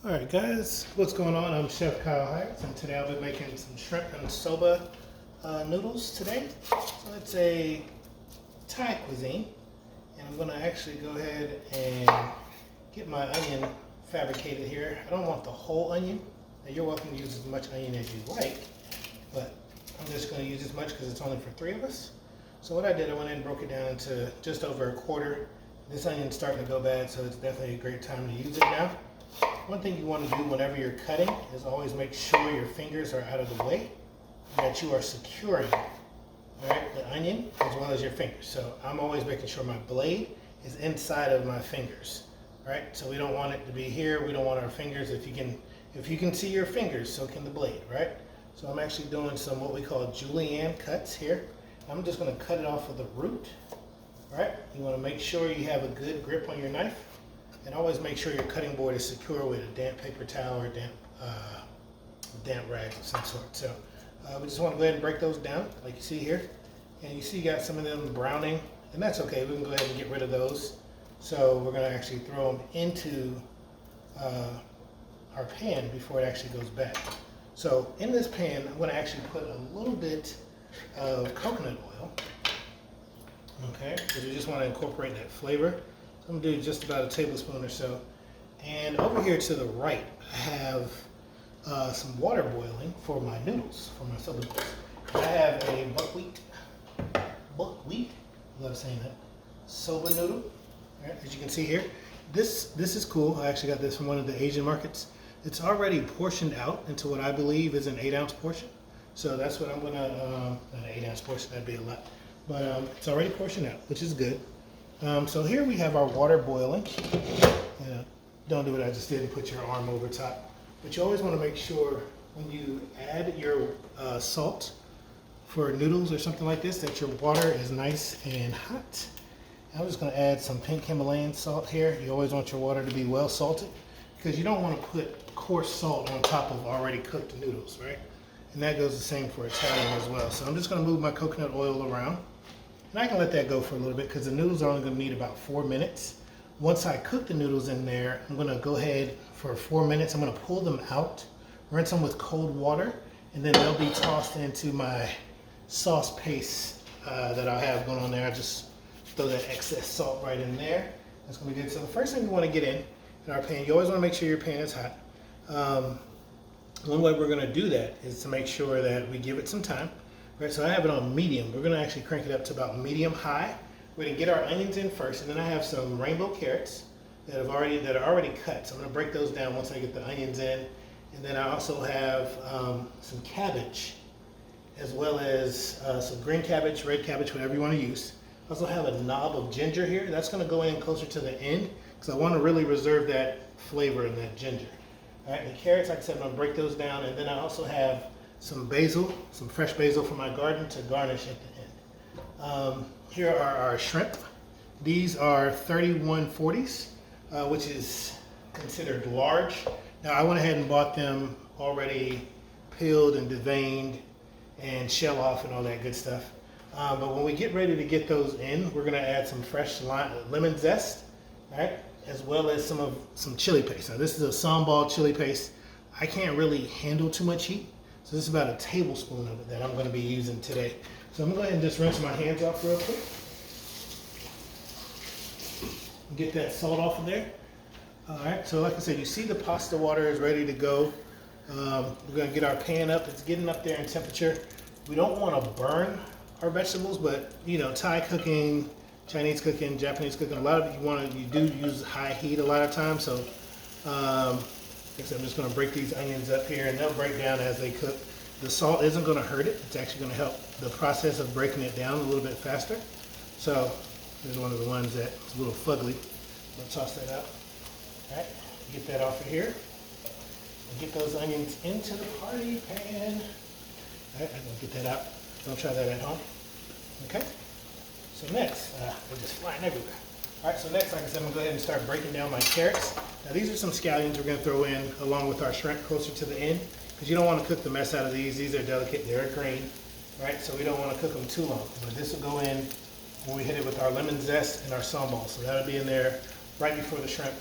Alright guys, what's going on? I'm Chef Kyle Hyatt, and today I'll be making some shrimp and soba noodles today. So it's a Thai cuisine, and I'm going to actually go ahead and get my onion fabricated here. I don't want the whole onion. Now you're welcome to use as much onion as you like, but I'm just going to use as much because it's only for 3 of us. So what I did, I went in and broke it down to just over a quarter. This onion's starting to go bad, so it's definitely a great time to use it now. One thing you want to do whenever you're cutting is always make sure your fingers are out of the way and that you are securing, the onion as well as your fingers. So I'm always making sure my blade is inside of my fingers. Right? So we don't want it to be here. We don't want our fingers. If you can see your fingers, so can the blade, right? So I'm actually doing some what we call julienne cuts here. I'm just going to cut it off of the root. Right? You want to make sure you have a good grip on your knife. And always make sure your cutting board is secure with a damp paper towel or damp rags of some sort. So we just want to go ahead and break those down like you see here. And you see you got some of them browning, and that's okay. We can go ahead and get rid of those. So we're going to actually throw them into our pan before it actually goes bad. So in this pan, I'm going to actually put a little bit of coconut oil. Okay, because we just want to incorporate that flavor. I'm going to do just about a tablespoon or so. And over here to the right, I have some water boiling for my noodles, for my soba noodles. I have a buckwheat, I love saying that, soba noodle. All right, as you can see here, this is cool. I actually got this from one of the Asian markets. It's already portioned out into what I believe is an 8-ounce portion. So that's what I'm going to, not an 8-ounce portion, that'd be a lot. But it's already portioned out, which is good. So here we have our water boiling. Don't do what I just did and put your arm over top. But you always want to make sure when you add your salt for noodles or something like this, that your water is nice and hot. I'm just going to add some pink Himalayan salt here. You always want your water to be well salted because you don't want to put coarse salt on top of already cooked noodles, right? And that goes the same for Italian as well. So I'm just going to move my coconut oil around. And I can let that go for a little bit because the noodles are only going to need about 4 minutes. Once I cook the noodles in there, I'm going to go ahead for 4 minutes. I'm going to pull them out, rinse them with cold water, and then they'll be tossed into my sauce paste that I'll have going on there. I just throw that excess salt right in there. That's going to be good. So the first thing we want to get in our pan, you always want to make sure your pan is hot. One way we're going to do that is to make sure that we give it some time. Right, so I have it on medium. We're going to actually crank it up to about medium high. We're going to get our onions in first, and then I have some rainbow carrots that are already cut. So I'm going to break those down once I get the onions in. And then I also have some cabbage, as well as some green cabbage, red cabbage, whatever you want to use. I also have a knob of ginger here. That's going to go in closer to the end because I want to really reserve that flavor in that ginger. All right, the carrots, like I said, I'm going to break those down, and then I also have some basil, some fresh basil from my garden to garnish at the end. Here are our shrimp. These are 3140s, which is considered large. Now I went ahead and bought them already peeled and deveined and shell off and all that good stuff. But when we get ready to get those in, we're going to add some fresh lemon zest, right? As well as some chili paste. Now this is a sambal chili paste. I can't really handle too much heat. So this is about a tablespoon of it that I'm going to be using today. So I'm going to go ahead and just rinse my hands off real quick. Get that salt off of there. All right, so like I said, you see the pasta water is ready to go. We're going to get our pan up. It's getting up there in temperature. We don't want to burn our vegetables, but Thai cooking, Chinese cooking, Japanese cooking, a lot of it you do use high heat a lot of times. So I'm just going to break these onions up here, and they'll break down as they cook. The salt isn't going to hurt it. It's actually going to help the process of breaking it down a little bit faster. So here's one of the ones that's a little fugly. We'll toss that out. All right, get that off of here. And get those onions into the party pan. All right, I'm going to get that out. Don't try that at home. Okay. So next, they're just flying everywhere. All right, so next, like I said, I'm going to go ahead and start breaking down my carrots. Now these are some scallions we're going to throw in along with our shrimp closer to the end because you don't want to cook the mess out of these. These are delicate, they're green, right? So we don't want to cook them too long. But this will go in when we hit it with our lemon zest and our sambal. So that'll be in there right before the shrimp.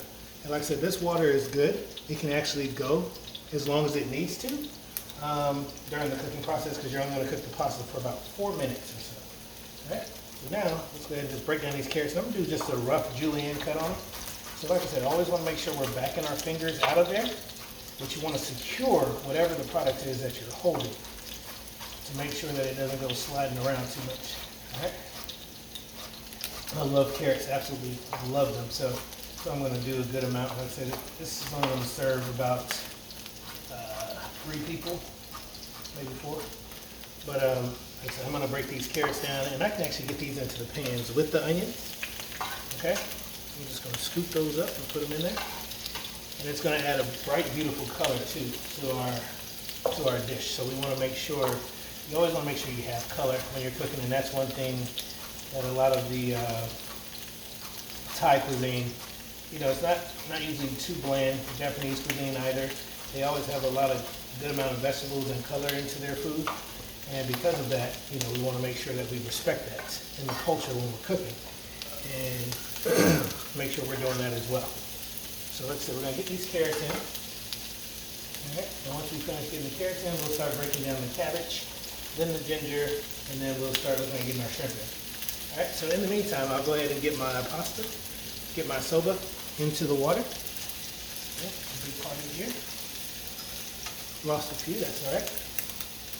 And like I said, this water is good. It can actually go as long as it needs to during the cooking process, because you're only going to cook the pasta for about 4 minutes or so. All right, so now let's go ahead and just break down these carrots. I'm going to do just a rough julienne cut on it. So like I said, always want to make sure we're backing our fingers out of there, but you want to secure whatever the product is that you're holding to make sure that it doesn't go sliding around too much. All right. I love carrots, absolutely love them. So I'm going to do a good amount. Like I said, this is only going to serve about 3 people, maybe 4. But like I said, I'm going to break these carrots down, and I can actually get these into the pans with the onions. Okay, I'm just going to scoop those up and put them in there, and it's going to add a bright, beautiful color too to our dish. So we want to make sure, you always want to make sure you have color when you're cooking, and that's one thing that a lot of the Thai cuisine, you know, it's not usually too bland. Japanese cuisine either. They always have a lot of good amount of vegetables and color into their food, and because of that, you know, we want to make sure that we respect that in the culture when we're cooking, and make sure we're doing that as well. So let's see, we're going to get these carrots in. All right, and once we finish getting the carrots in, we'll start breaking down the cabbage, then the ginger, and then we'll start looking at getting our shrimp in. All right, so in the meantime, I'll go ahead and get my pasta, get my soba into the water. Okay, a big part in here. Lost a few, that's all right.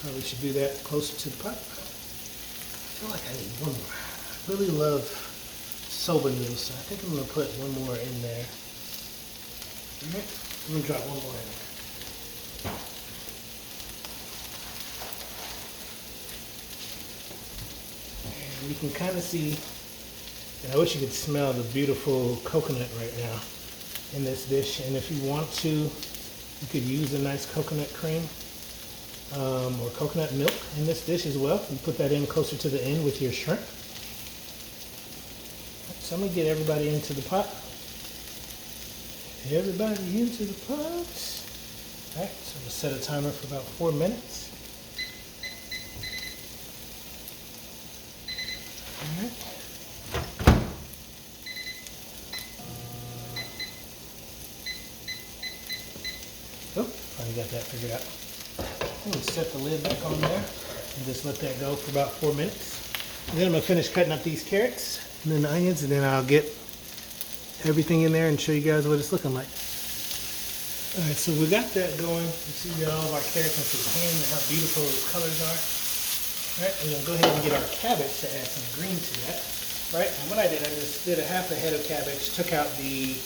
Probably should do that closer to the pot. I feel like I need one more. I really love soba noodles, so I think I'm going to put one more in there. All right, I'm going to drop one more in there. And you can kind of see, and I wish you could smell the beautiful coconut right now in this dish. And if you want to, you could use a nice coconut cream or coconut milk in this dish as well. You put that in closer to the end with your shrimp. So I'm going to get everybody into the pot. Everybody into the pot. All right, so we'll set a timer for about 4 minutes. All right. Oh, finally got that figured out. I'm going to set the lid back on there and just let that go for about 4 minutes. And then I'm going to finish cutting up these carrots and then the onions, and then I'll get everything in there and show you guys what it's looking like. All right, so we got that going. You see we got all of our carrots into the pan and how beautiful those colors are. All right, we're going to go ahead and get our cabbage to add some green to that. All right, and what I did, I just did a half a head of cabbage, took out the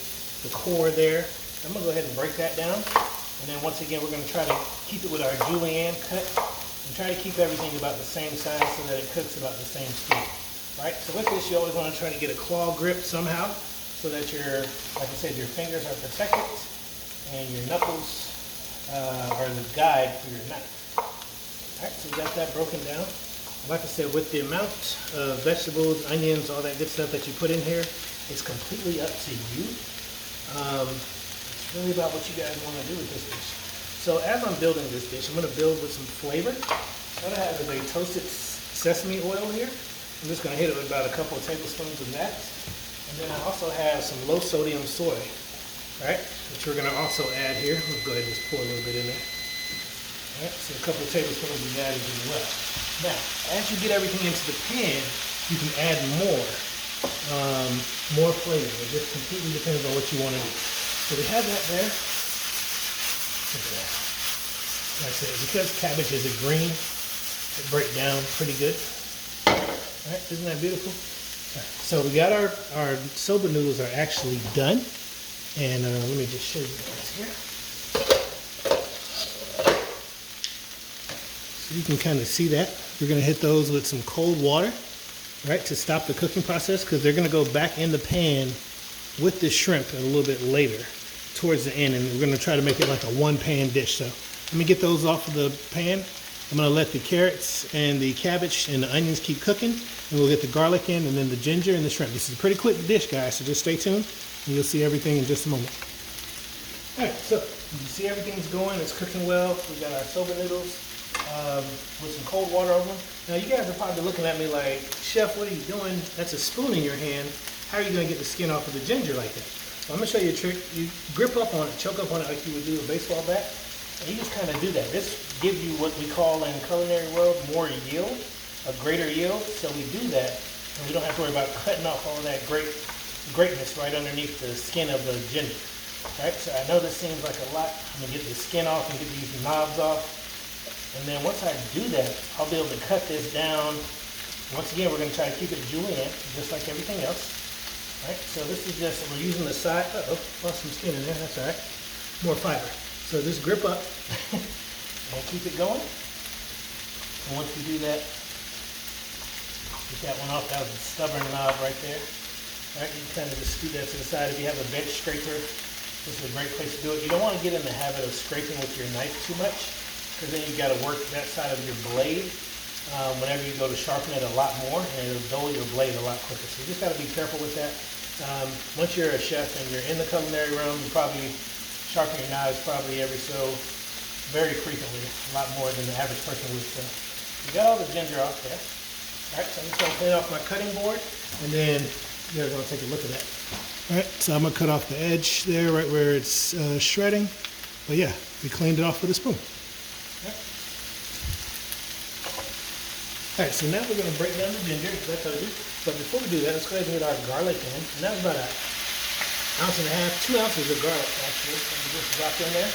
core there. I'm going to go ahead and break that down. And then once again, we're going to try to keep it with our julienne cut and try to keep everything about the same size so that it cooks about the same speed. Right? So with this, you always want to try to get a claw grip somehow so that your, like I said, your fingers are protected and your knuckles are the guide for your knife. All right, so we got that broken down. Like I said, with the amount of vegetables, onions, all that good stuff that you put in here, it's completely up to you. It's really about what you guys want to do with this dish. So as I'm building this dish, I'm going to build with some flavor. What I have is a toasted sesame oil here. I'm just going to hit it with about a couple of tablespoons of that. And then I also have some low sodium soy, right, which we're going to also add here. We'll go ahead and just pour a little bit in there. All right, so a couple of tablespoons of that as well. Now, as you get everything into the pan, you can add more flavor. It just completely depends on what you want to do. So we have that there. Look at that. Like I said, because cabbage is a green, it breaks down pretty good. All right, isn't that beautiful? All right, so we got our soba noodles are actually done. And let me just show you guys here. So you can kind of see that. We're going to hit those with some cold water, right, to stop the cooking process, because they're going to go back in the pan with the shrimp a little bit later towards the end. And we're going to try to make it like a one-pan dish. So let me get those off of the pan. I'm going to let the carrots and the cabbage and the onions keep cooking, and we'll get the garlic in, and then the ginger and the shrimp. This is a pretty quick dish, guys, so just stay tuned, and you'll see everything in just a moment. All right, so you see everything's going. It's cooking well. We got our soba noodles with some cold water over them. Now, you guys are probably looking at me like, Chef, what are you doing? That's a spoon in your hand. How are you going to get the skin off of the ginger like that? So I'm gonna show you a trick. You grip up on it, choke up on it like you would do a baseball bat. And you just kind of do that. This gives you what we call in culinary world more yield, a greater yield. So we do that, and we don't have to worry about cutting off all that greatness right underneath the skin of the ginger. All right, so I know this seems like a lot. I'm gonna get the skin off and get these knobs off. And then once I do that, I'll be able to cut this down. Once again, we're gonna try to keep it julienne, just like everything else. All right, so this is just, we're using the side, lost some skin in there, that's all right. More fiber. So just grip up and keep it going. And once you do that, get that one off. That was a stubborn knob right there. All right, you kind of just scoot that to the side. If you have a bench scraper, this is a great place to do it. You don't want to get in the habit of scraping with your knife too much, because then you've got to work that side of your blade whenever you go to sharpen it a lot more, and it'll dull your blade a lot quicker. So you just got to be careful with that. Once you're a chef and you're in the culinary realm, you probably sharpen your knives probably very frequently, a lot more than the average person would. So you got all the ginger off there. All right, so I'm just gonna clean off my cutting board, and then you're gonna take a look at that. All right, so I'm gonna cut off the edge there, right where it's shredding. But yeah, we cleaned it off with a spoon. All right, so now we're gonna break down the ginger, as I told you. But before we do that, let's go ahead and get our garlic in. And that's about an ounce and a half, 2 ounces of garlic actually. And just drop in there.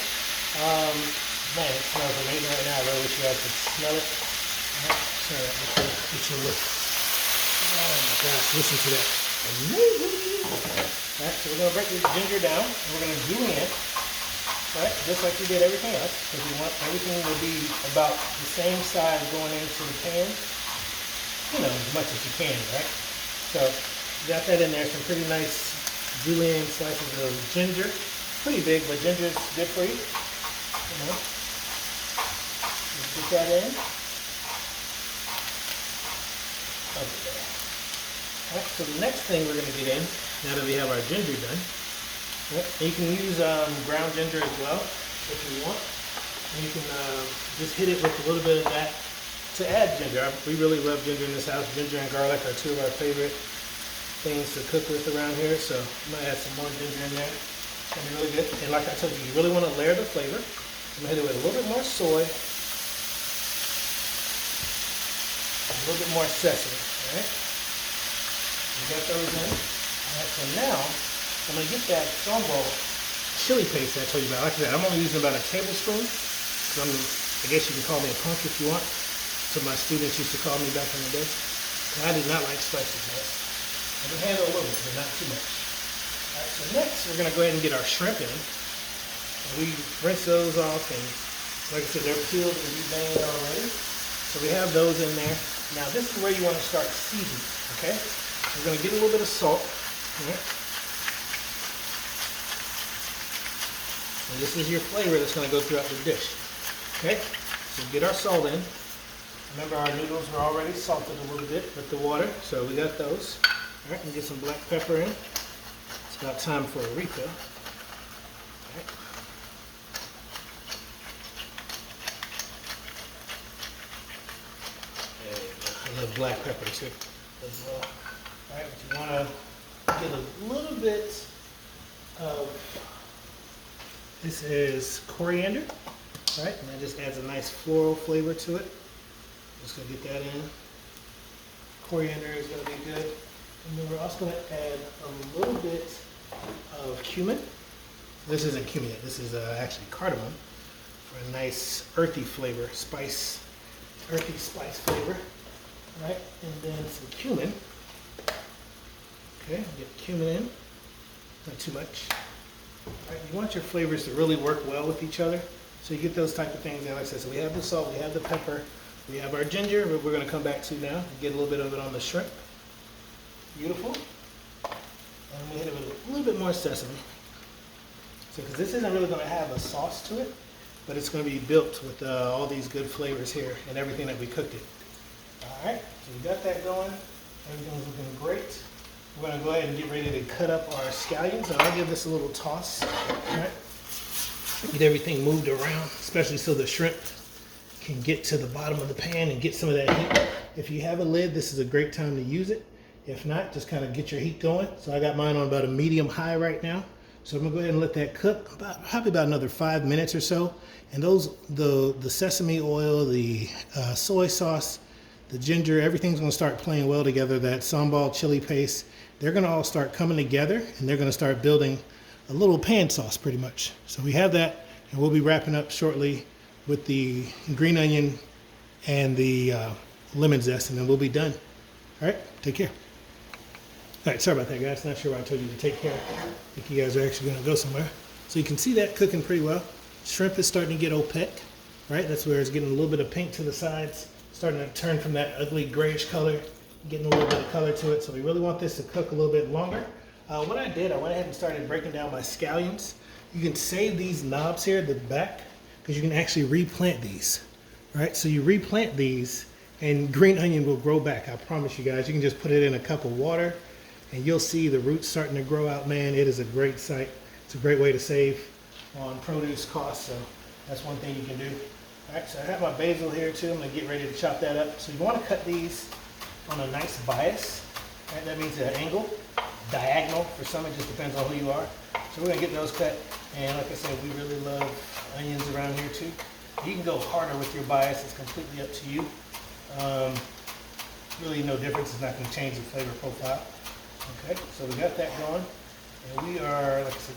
Man, it smells amazing right now. I really wish you guys could smell it. All right, sorry, get you a look. Oh my gosh, listen to that. Amazing. All right, so we're gonna break the ginger down, and we're gonna julienne. All right, just like we did everything else, because we want everything to be about the same size going into the pan. You know, as much as you can, right? So, got that in there, some pretty nice julienne slices of ginger. Pretty big, but ginger is good for you. You know, get that in. Okay there. All right, so the next thing we're going to get in, now that we have our ginger done, you can use ground ginger as well if you want. And you can just hit it with a little bit of that to add ginger. We really love ginger in this house. Ginger and garlic are two of our favorite things to cook with around here. So I'm going to add some more ginger in there. It's going to be really good. And like I told you, you really want to layer the flavor. I'm going to hit it with a little bit more soy, a little bit more sesame. All right? You got those in. All right, so now I'm going to get that Soba chili paste that I told you about. Like I said, I'm only using about a tablespoon. So I guess you can call me a punk if you want. So my students used to call me back in the day. I did not like spices, man. I can handle a little bit, but not too much. All right, so next we're going to go ahead and get our shrimp in. And we rinse those off, and like I said, they're peeled and deveined already. So we have those in there. Now this is where you want to start seasoning, okay? We're going to get a little bit of salt. Right? And this is your flavor that's going to go throughout the dish. Okay? So get our salt in. Remember, our noodles were already salted a little bit with the water, so we got those. All right, and get some black pepper in. It's about time for a refill. All right. There you go. I love black pepper too, as well. All right, but you want to get a little bit of, this is coriander, right? And that just adds a nice floral flavor to it. Just gonna get that in. Coriander is gonna be good. And then we're also gonna add a little bit of cumin. This isn't cumin yet, this is actually cardamom for a nice earthy flavor, earthy spice flavor. Right? And then some cumin. Okay, get cumin in. Not too much. All right, you want your flavors to really work well with each other. So you get those type of things. And like I said, so we have the salt, we have the pepper, we have our ginger, but we're going to come back to now. Get a little bit of it on the shrimp. Beautiful. And we hit it with a little bit more sesame. So, because this isn't really going to have a sauce to it, but it's going to be built with all these good flavors here and everything that we cooked it. All right, so we got that going. Everything's looking great. We're going to go ahead and get ready to cut up our scallions. And I'll give this a little toss. All right. Get everything moved around, especially so the shrimp can get to the bottom of the pan and get some of that heat. If you have a lid, this is a great time to use it. If not, just kind of get your heat going. So I got mine on about a medium high right now. So I'm gonna go ahead and let that cook probably about another 5 minutes or so. And the sesame oil, the soy sauce, the ginger, everything's gonna start playing well together. That sambal chili paste, they're gonna all start coming together, and they're gonna start building a little pan sauce pretty much. So we have that, and we'll be wrapping up shortly with the green onion and the lemon zest, and then we'll be done. All right, take care. All right, sorry about that, guys. Not sure why I told you to take care. I think you guys are actually gonna go somewhere. So you can see that cooking pretty well. Shrimp is starting to get opaque, right? That's where it's getting a little bit of pink to the sides, starting to turn from that ugly grayish color, getting a little bit of color to it. So we really want this to cook a little bit longer. What I did, I went ahead and started breaking down my scallions. You can save these knobs here at the back because you can actually replant these, right? So you replant these and green onion will grow back. I promise you guys. You can just put it in a cup of water and you'll see the roots starting to grow out, man. It is a great sight. It's a great way to save on produce costs, so that's one thing you can do. All right, so I have my basil here too. I'm gonna get ready to chop that up. So you wanna cut these on a nice bias, right? That means an angle, diagonal for some, it just depends on who you are. So we're gonna get those cut, and like I said, we really love onions around here too. You can go harder with your bias, it's completely up to you. Really no difference, it's not gonna change the flavor profile. Okay, so we got that going, and we are, like I said,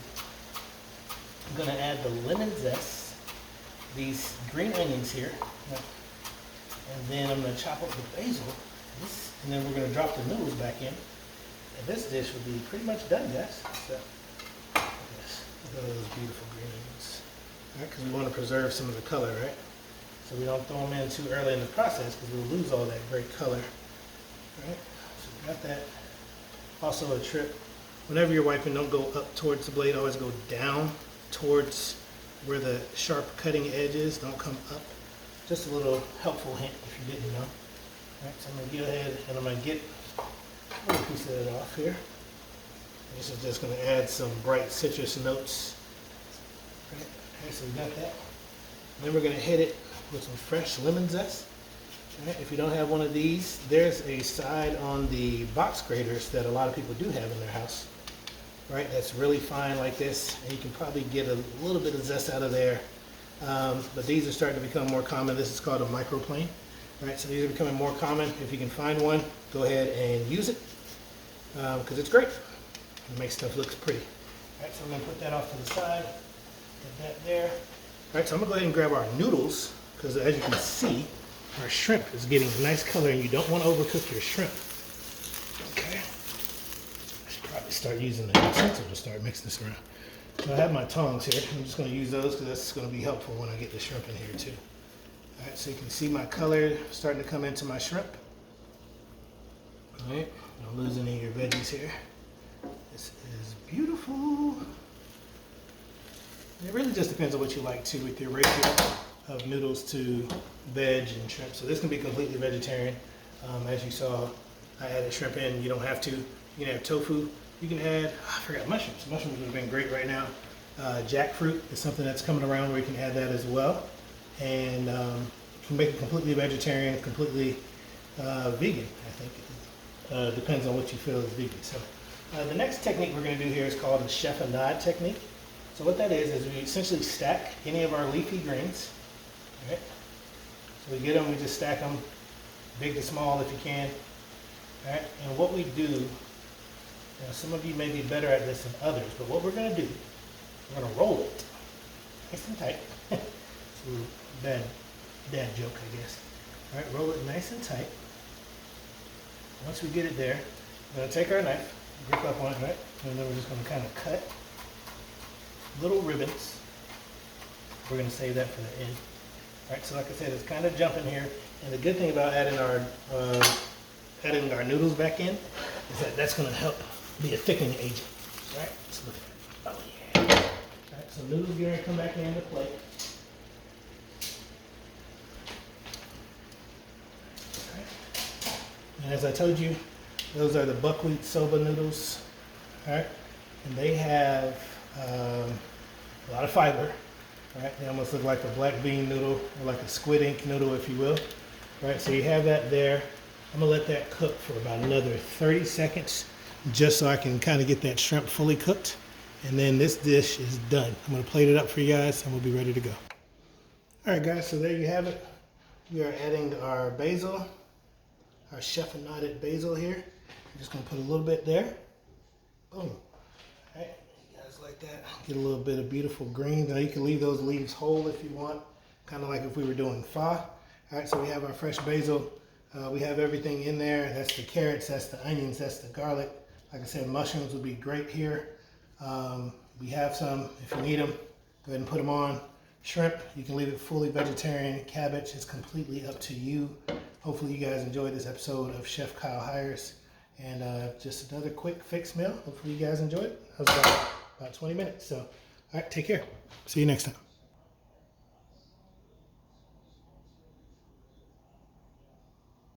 gonna add the lemon zest, these green onions here, and then I'm gonna chop up the basil, and then we're gonna drop the noodles back in. And this dish will be pretty much done, guys. So, look at those beautiful green onions. All right, because we want to preserve some of the color, right? So we don't throw them in too early in the process because we'll lose all that great color. All right, so we got that. Also a trick, whenever you're wiping, don't go up towards the blade, always go down towards where the sharp cutting edge is, don't come up. Just a little helpful hint if you didn't know. All right, so I'm gonna go ahead and I'm gonna get a little piece of it off here. This is just gonna add some bright citrus notes. Right, okay, so we got that. And then we're gonna hit it with some fresh lemon zest. Right, if you don't have one of these, there's a side on the box graters that a lot of people do have in their house. Right, that's really fine like this, and you can probably get a little bit of zest out of there. But these are starting to become more common. This is called a microplane. Right, so these are becoming more common. If you can find one, go ahead and use it because it's great. It makes stuff look pretty. All right, so we're gonna put that off to the side. Get that there. All right, so I'm gonna go ahead and grab our noodles because as you can see, our shrimp is getting a nice color, and you don't want to overcook your shrimp. Okay. Probably start using the utensil to start mixing this around. So I have my tongs here. I'm just going to use those because that's going to be helpful when I get the shrimp in here too. All right, so you can see my color starting to come into my shrimp. All right, don't lose any of your veggies here. This is beautiful. It really just depends on what you like too with your ratio of noodles to veg and shrimp. So this can be completely vegetarian. As you saw, I added shrimp in. You don't have to. You can add tofu. You can add, I forgot, mushrooms. Mushrooms would have been great right now. Jackfruit is something that's coming around where you can add that as well. And you can make it completely vegetarian, completely vegan, I think. Depends on what you feel is vegan. So the next technique we're going to do here is called the chiffonade technique. So what that is we essentially stack any of our leafy greens. Right? So we get them, we just stack them, big to small if you can. All right? And what we do, now, some of you may be better at this than others, but what we're going to do, we're going to roll it nice and tight. It's a little bad joke, I guess. All right, roll it nice and tight. Once we get it there, we're going to take our knife, grip up on it, right? And then we're just going to kind of cut little ribbons. We're going to save that for the end. All right, so like I said, it's kind of jumping here. And the good thing about adding our noodles back in is that that's going to help be a thickening agent, right? So look at that. Oh yeah. All right, so noodles are going to come back into play. Okay. And as I told you, those are the buckwheat soba noodles, all right? And they have a lot of fiber, right? They almost look like a black bean noodle or like a squid ink noodle, if you will, right? So you have that there. I'm gonna let that cook for about another 30 seconds just so I can kind of get that shrimp fully cooked. And then this dish is done. I'm gonna plate it up for you guys and we'll be ready to go. All right guys, so there you have it. We are adding our basil, our chiffonaded basil here. I'm just gonna put a little bit there. Boom. All right, you guys like that? Get a little bit of beautiful greens. Now you can leave those leaves whole if you want, kind of like if we were doing pho. All right, so we have our fresh basil. We have everything in there. That's the carrots, that's the onions, that's the garlic. Like I said, mushrooms would be great here. We have some, if you need them, go ahead and put them on. Shrimp, you can leave it fully vegetarian. Cabbage is completely up to you. Hopefully you guys enjoyed this episode of Chef Kyle Hires. And just another quick fix meal. Hopefully you guys enjoyed it. That was about 20 minutes. So, all right, take care. See you next time.